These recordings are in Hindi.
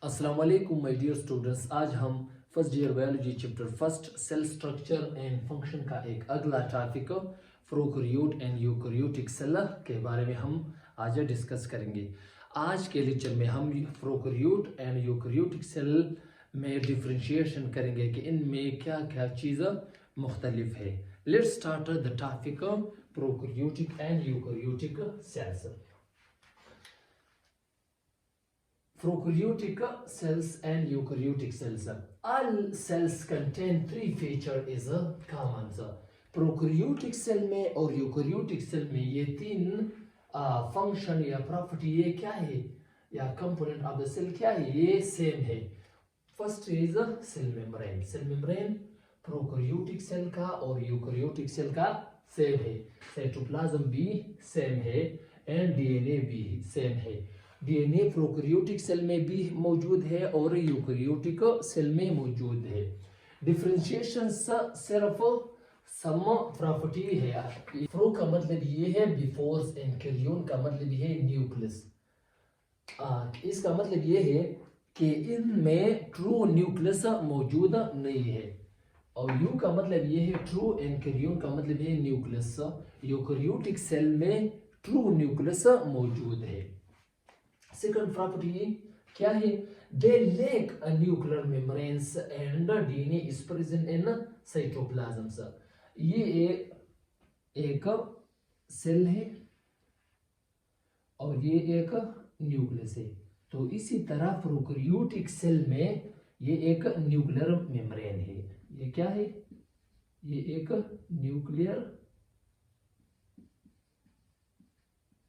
अस्सलाम वालेकुम माय डियर स्टूडेंट्स। आज हम first year biology chapter first cell structure and function का एक अगला topic prokaryote and eukaryotic cell के बारे में हम आज डिस्कस करेंगे। आज के लेक्चर में हम प्रोकैरियोट एंड यूकैरियोटिक सेल में डिफरेंशिएशन करेंगे कि इनमें क्या क्या चीज़ें मुख्तलिफ है। Let's start the topic prokaryotic and eukaryotic cells. Prokaryotic cells and eukaryotic cells. All cells contain three features is common. Prokaryotic cell में और eukaryotic cell में ये तीन फंक्शन या प्रॉपर्टी ये क्या है या कंपोनेंट ऑफ द सेल क्या है, ये सेम है। First is cell membrane. Cell membrane prokaryotic cell का और यूकैरियोटिक सेल का सेम है। साइटोप्लाज्म भी सेम है एंड डीएनए भी सेम है। डीएनए प्रोकैरियोटिक सेल में भी मौजूद है और यूकैरियोटिक सेल में मौजूद है। डिफरेंशिएशन सिर्फ सम प्रॉपर्टी है। प्रो का मतलब ये है बिफोर एंड कैरियन का मतलब ये है न्यूक्लियस। इसका मतलब ये है कि इनमें ट्रू न्यूक्लियस मौजूद नहीं है और यू का मतलब ये है ट्रू एंड कैरियन का मतलब ये न्यूक्लियस। यूकैरियोटिक सेल में ट्रू न्यूक्लियस मौजूद है। सेकंड प्रॉपर्टी क्या है? They lack a nuclear membranes and DNA is present in cytoplasm. ये एक सेल है और ये एक न्यूक्लियस है। तो इसी तरह प्रोकैरियोटिक सेल में ये एक न्यूक्लियर मेम्ब्रेन है। ये क्या है? ये एक न्यूक्लियर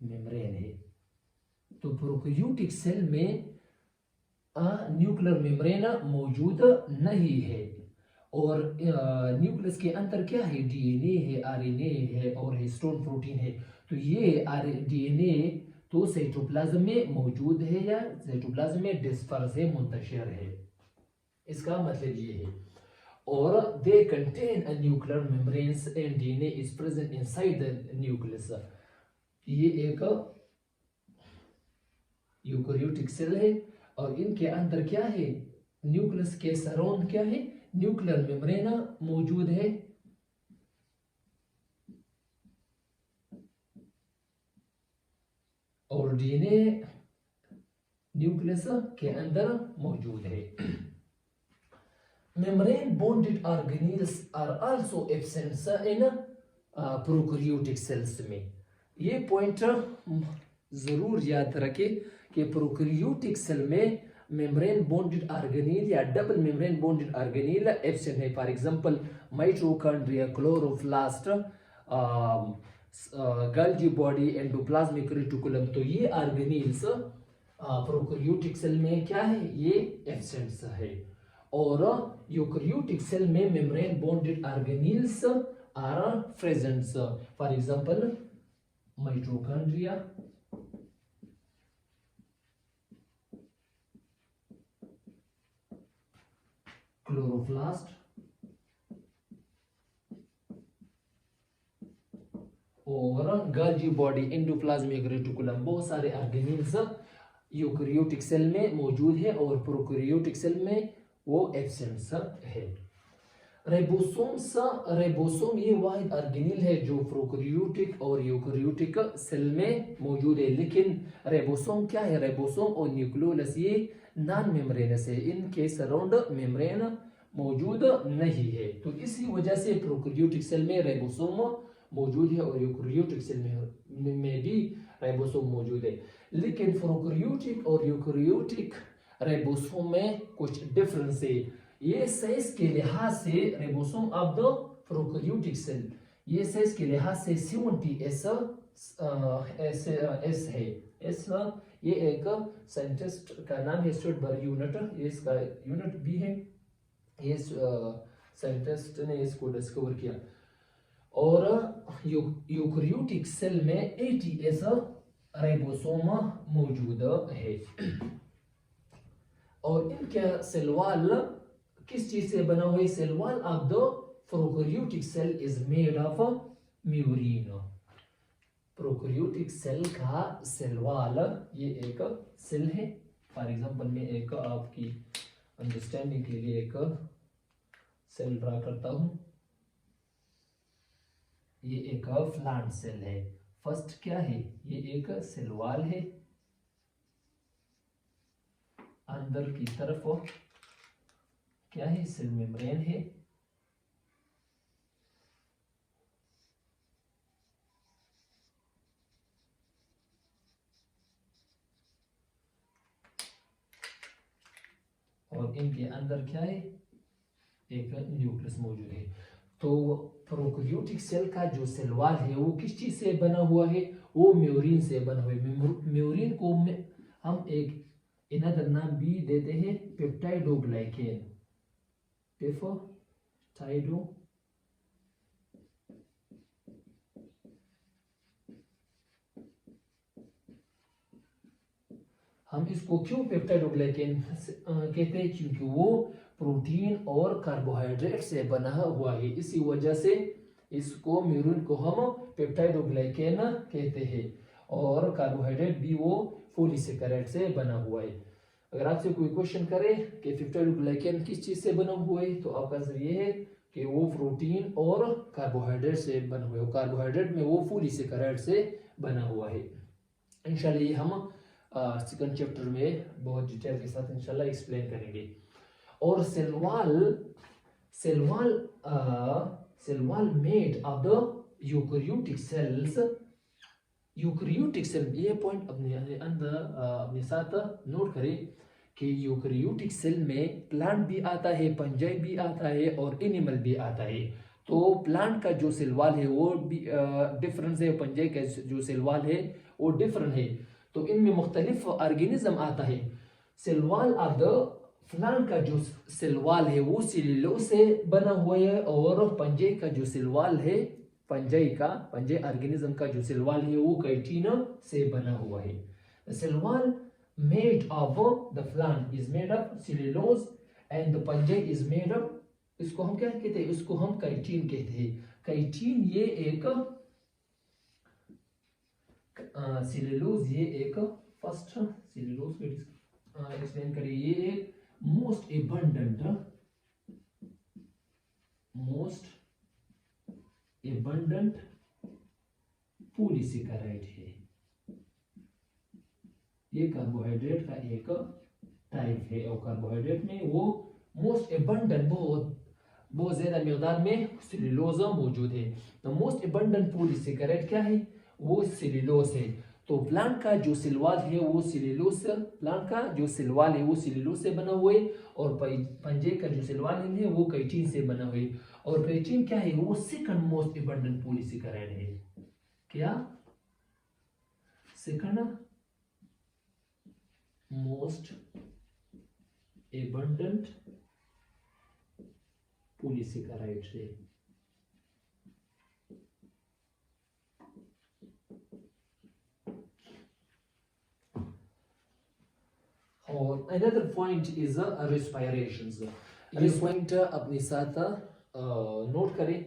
मेम्ब्रेन है। तो प्रोकैरियोटिक सेल में न्यूक्लियर मेम्ब्रेन मौजूद नहीं है और न्यूक्लियस के अंदर क्या है? डीएनए है, आरएनए है और हिस्टोन प्रोटीन है। तो ये डीएनए तो साइटोप्लाज्म में मौजूद है या साइटोप्लाज्म में डिस्पर्स है, मुंतशिर है। इसका मतलब ये है। और they contain a nuclear membranes and DNA is present inside the nucleus. ये एक यूकैरियोटिक सेल है और इनके अंदर क्या है? न्यूक्लियस के सराउंड क्या है? न्यूक्लियर मेम्ब्रेन मौजूद है और डीएनए न्यूक्लियस के अंदर मौजूद है। Membrane bonded organelles are also absent in prokaryotic cells में। ये पॉइंट जरूर याद रखें कि प्रोकैरियोटिक सेल में मेम्ब्रेन बॉन्डेड ऑर्गेनेल या double membrane bonded organelle absent है। For example mitochondria, chloroplast, Golgi body, endoplasmic reticulum. तो ये ऑर्गेनेल्स प्रोकैरियोटिक सेल में क्या है? ये एब्सेंट है। और यूकैरियोटिक सेल में membrane bonded organelles are present. For example mitochondria, chloroplast और गोल्गी बॉडी, एंडोप्लाज्मिक रेटिकुलम। बहुत सारे ऑर्गेनेल्स यूकैरियोटिक सेल में मौजूद है और प्रोकैरियोटिक सेल में वो एब्सेंट है। राइबोसोम ये वाहिद ऑर्गेनेल है जो प्रोकैरियोटिक और यूकैरियोटिक सेल में मौजूद है। लेकिन राइबोसोम क्या है? राइबोसोम और न्यूक्लियोलस ये नॉन मेम्ब्रेनस है, इनके सराउंड मेम्ब्रेन मौजूद नहीं है। तो इसी वजह से प्रोकैरियोटिक सेल में राइबोसोम मौजूद है और यूकैरियोटिक सेल में भी राइबोसोम मौजूद है। लेकिन प्रोकैरियोटिक और यूकैरियोटिक राइबोसोम में कुछ डिफरेंस है। ये साइज के लिहाज से ribosome of the prokaryotic cell ये साइज के लिहाज से 70s है। ये एक साइंटिस्ट का नाम है स्टुअर्ट बर्ग यूनिट, ये इसका यूनिट भी है। ये साइंटिस्ट ने इसको डिस्कवर किया। और यूकैरियोटिक सेल में 80s राइबोसोम मौजूद है। और इनका सेल वॉल किस चीज से बना हुआ है? Cell wall of the prokaryotic cell is made of murein. Prokaryotic cell का सेल वॉल ये एक सेल है फॉर एग्जांपल मैं एक आपकी अंडरस्टैंडिंग के लिए एक सेल ड्रा करता हूँ। ये एक प्लांट सेल है। फर्स्ट क्या है, ये एक सेल वॉल है, अंदर की तरफ क्या है, सेल मेम्ब्रेन है, और इनके अंदर क्या है, एक न्यूक्लियस मौजूद है। तो प्रोकैरियोटिक सेल का जो सेल वॉल है वो किस चीज से बना हुआ है, वो म्यूरिन से बना हुआ है। म्यूरिन को हम एक इनदर नाम भी देते हैं पेप्टाइडोग्लाइकेन, पेप्टाइडो हम इसको क्यों पेप्टाइडोग्लाइकेन कहते हैं, क्योंकि वो प्रोटीन और कार्बोहाइड्रेट से बना हुआ है, इसी वजह से इसको म्यूरिन को हम पेप्टाइडोग्लाइकेन कहते हैं। और कार्बोहाइड्रेट भी वो पॉलीसेकेराइड से बना हुआ है। अगर आपसे कोई क्वेश्चन करे कि पेप्टाइडोग्लाइकेन किस चीज से बना हुआ है, तो आपका आंसर ये है कि वो प्रोटीन और कार्बोहाइड्रेट से बना हुआ है। कार्बोहाइड्रेट में वो पॉलीसेकेराइड से बना हुआ है। इंशाल्लाह ये हम सेकंड चैप्टर में बहुत डिटेल के साथ इंशाल्लाह एक्सप्लेन करेंगे। और cell wall made of the eukaryotic cells. Eukaryotic cell, ये पॉइंट अपने साथ नोट करें कि यूकैरियोटिक सेल में प्लांट भी आता है, फंजाई भी आता है और एनिमल भी आता है। तो प्लांट का जो सेल वॉल है वो भी डिफरेंस है, फंजाई का जो सेल वॉल है वो डिफरेंट है। तो इनमें मुख्तलिफ ऑर्गेनिज्म आता है। Cell wall of the plant का जो सेल वॉल है वो सेल्यूलोज से बना हुआ है, और फंजाई का जो सेल वॉल है, फंजाई ऑर्गेनिज्म का जो सेल वॉल है वो काइटिन से बना हुआ है। Cell wall made of the plant is made of cellulose and the fungi is made of, इसको हम क्या कहते हैं, इसको हम काइटिन कहते हैं। काइटिन ये एक सेल्यूलोज, ये एक फर्स्ट सेल्यूलोज को एक्सप्लेन करें, ये एक मोस्ट एबंडेंट पॉलीसेकेराइड है। ये कार्बोहाइड्रेट का एक टाइप है, और कार्बोहाइड्रेट में वो मोस्ट एबंडेंट, बहुत ज्यादा मिकदार में सेल्यूलोज मौजूद है। तो मोस्ट एबंडेंट पॉलीसेकेराइड क्या है, वो सेल्यूलोज है। तो प्लांट का जो सेल वॉल है वो सेल्यूलोज, प्लांट का जो सेल वॉल है वो सेल्यूलोज से बना हुआ है, और फंजाई का जो सेल वॉल है वो काइटिन से बना हुआ है। और काइटिन क्या है, वो सेकंड मोस्ट एबंडेंट पॉलीसेकेराइड है। क्या, सेकंड मोस्ट एबंडेंट पॉलीसेकेराइड है। और another point is respirations। इस पॉइंट अपने साथ नोट करें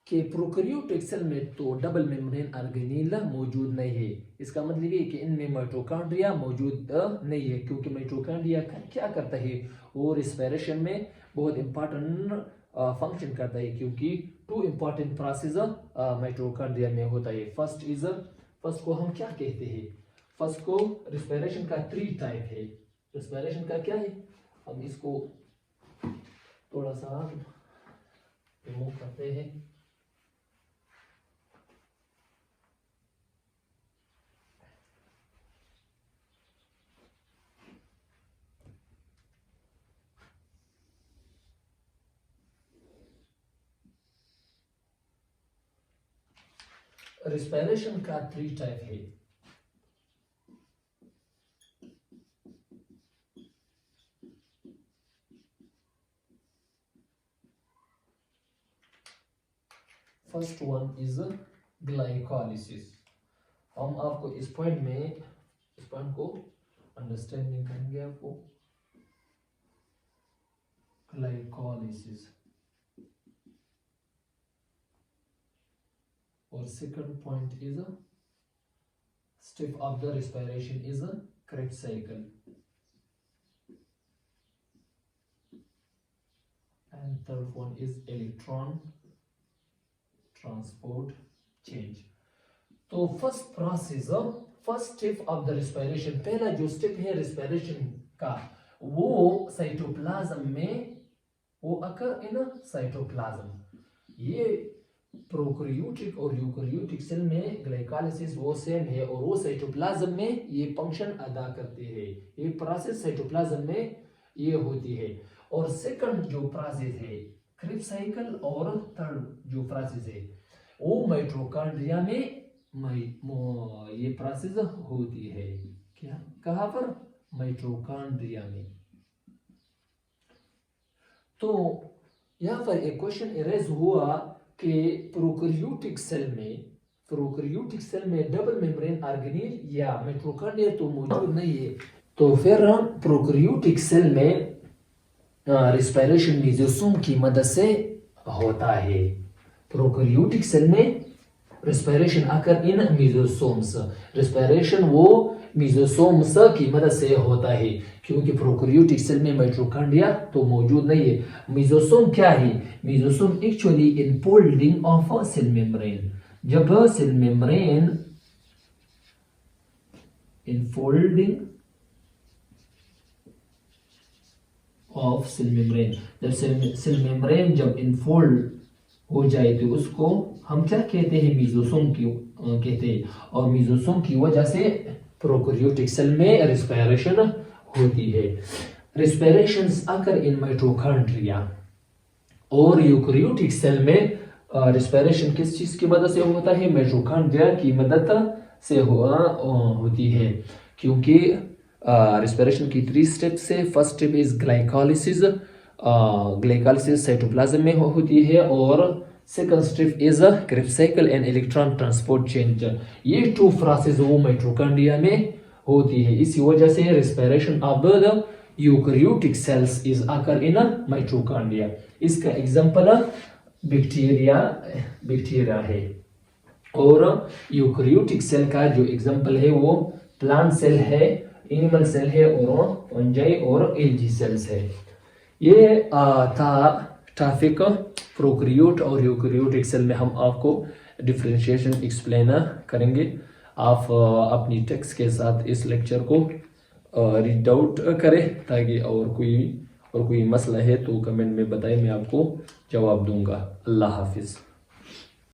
कि प्रोकैरियोटिक सेल में तो डबल मेम्ब्रेन ऑर्गेनेल मौजूद नहीं है। इसका मतलब है कि इनमें माइटोकॉन्ड्रिया मौजूद नहीं है, क्योंकि माइटोकॉन्ड्रिया क्या करता है, वो रेस्पिरेशन में बहुत इंपॉर्टेंट फंक्शन करता है, क्योंकि टू इंपॉर्टेंट प्रोसेस माइटोकॉन्ड्रिया में होता है। फर्स्ट को हम क्या कहते हैं, फर्स्ट को रेस्पिरेशन का 3 टाइप है। रेस्पिरेशन का क्या है, हम इसको थोड़ा सा रिमूव करते हैं। रेस्पिरेशन का 3 टाइप है। First one is glycolysis. हम आपको इस पॉइंट को अंडरस्टैंडिंग करेंगे आपको। ग्लाइकोलिसिस, और second point is step of the respiration is Krebs cycle. third one is electron transport change. तो first process, first step of the respiration, पहला जो स्टेप है रेस्पिरेशन का, वो साइटोप्लाज्म में वो अकर इन साइटोप्लाज्म। ये प्रोकैरियोटिक और यूकैरियोटिक सेल में ग्लाइकोलाइसिस वो सेम है और वो साइटोप्लाज्म में ये फंक्शन अदा करते हैं। ये प्रोसेस साइटोप्लाज्म में ये होती है। और सेकंड जो प्रोसेस है क्रिब्स साइकिल, और थर्ड जो प्रोसेस है वो माइटोकॉन्ड्रिया में ये प्रोसेस होती है। क्या कहां पर? माइटोकॉन्ड्रिया में। तो यहाँ पर एक क्वेश्चन एरेज हुआ कि प्रोकैरियोटिक सेल में डबल मेम्ब्रेन ऑर्गेनेल या माइटोकॉन्ड्रिया तो मौजूद नहीं है। तो फिर हम प्रोकैरियोटिक सेल में रेस्पिरेशन मेसोसोम की मदद से होता है। प्रोकैरियोटिक सेल में रेस्पिरेशन आकर इन मेसोसोम्स, रेस्पिरेशन वो मेसोसोम्स की मदद से होता है, क्योंकि प्रोकैरियोटिक सेल में माइटोकॉन्ड्रिया तो मौजूद नहीं है। मेसोसोम क्या है? Mesosome actually infolding of cell membrane. जब cell membrane infolding of cell membrane, जब सेल मेम्ब्रेन जब इनफोल्ड हो जाए तो उसको हम क्या कहते हैं? मेसोसोम की कहते हैं। और मेसोसोम की वजह से प्रोकैरियोटिक सेल में रेस्पिरेशन होती है। रेस्पिरेशंस अकर इन माइटोकॉन्ड्रिया। और यूकैरियोटिक सेल में रेस्पिरेशन किस चीज की मदद से होता है? माइटोकॉन्ड्रिया की मदद से होती है, क्योंकि रेस्पिरेशन की 3 स्टेप्स है। First step is glycolysis, glycolysis cytoplasm में होती है। और second step is cribs cycle and electron transport change. ये 2 प्रोसेस वो माइटोकॉन्ड्रिया में होती है। इसी वजह से respiration of the eukaryotic sales is occur in mitochondria. इसका एग्जांपल बैक्टीरिया है। और यूकैरियोटिक सेल का जो एग्जांपल है वो प्लांट सेल है, एनिमल सेल है, और फंजाई और एल्गी सेल्स है। ये था टॉपिक प्रोकैरियोट और यूकैरियोटिक सेल में। हम आपको डिफरेंशिएशन एक्सप्लेन करेंगे। आप अपनी टेक्स्ट के साथ इस लेक्चर को रीड आउट करें, ताकि और कोई मसला है तो कमेंट में बताएं, मैं आपको जवाब दूंगा। अल्लाह हाफिज़।